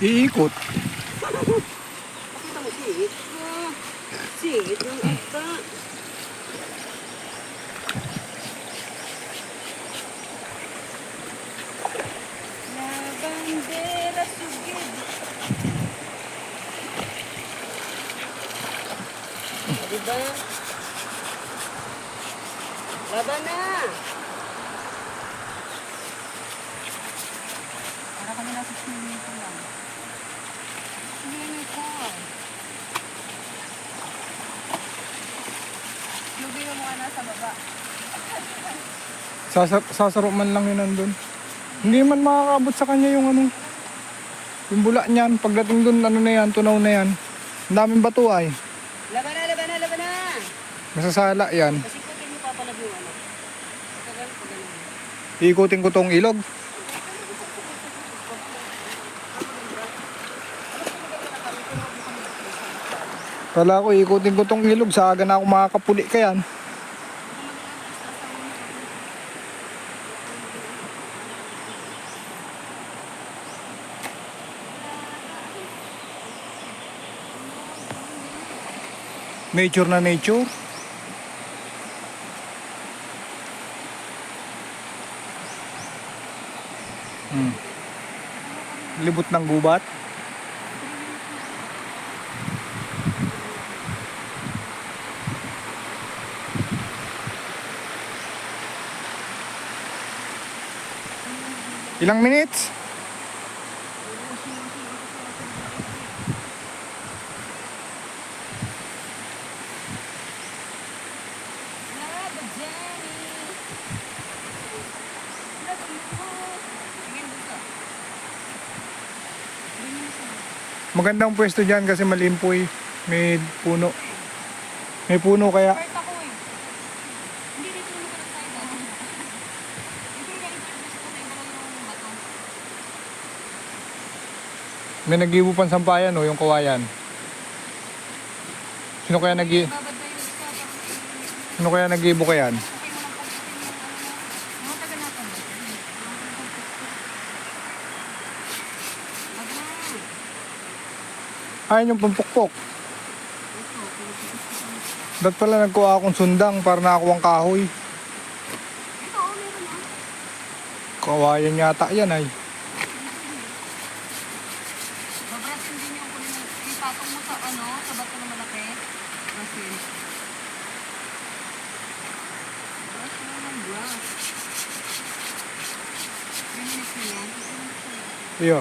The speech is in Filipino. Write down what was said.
Iikot. Pakita mo, singit. Singit ng ata. Bandera sugid. Diba? Laban na! Para kami nasa swimming pool lang. Swimming pool. Lugin mo mukha nasa baba. Sasaro man lang yun nandun. Hindi man makakabot sa kanya yung ano. Yung bula niyan. Pagdating dun, ano na yan, tunaw na yan. Ang daming bato ay. Laban na, laban na, laban na! Masasala yan. Kasi kutin mo papalag yung ano. Pagano. Iikutin ko tong ilog. Kala ko iikutin ko tong ilog. Sa aga na ako makakapuli ka yan. Nature na nature. Libot ng gubat. Ilang minutes? Magandang pwesto dyan kasi malimpoy. May puno. May puno kaya. Part ako eh. Hindi dito naman ka tayo dahil. Hindi ka interviews ko na iba lang yung bato. May nag-ibo pang sampayan o yung kawayan. Sino kaya nag-i... Babad tayo sa pag- Sino kaya nag-ibo kayan? Okay mo lang pagputin yung ano. Mga taga-napan ba? Wag na. Ayun yung pampukpok. Dapat pala nagkuha akong sundang para nakakuha ang kahoy. Ito, meron na. Kawayan yata yan ay. Babrasin din yung kunin mo. Ipatong mo sa ano, sa bato na malaki. Brasin. Brush mo ng brush. 3 minutes na yan. 3 minutes na yan. Iyo.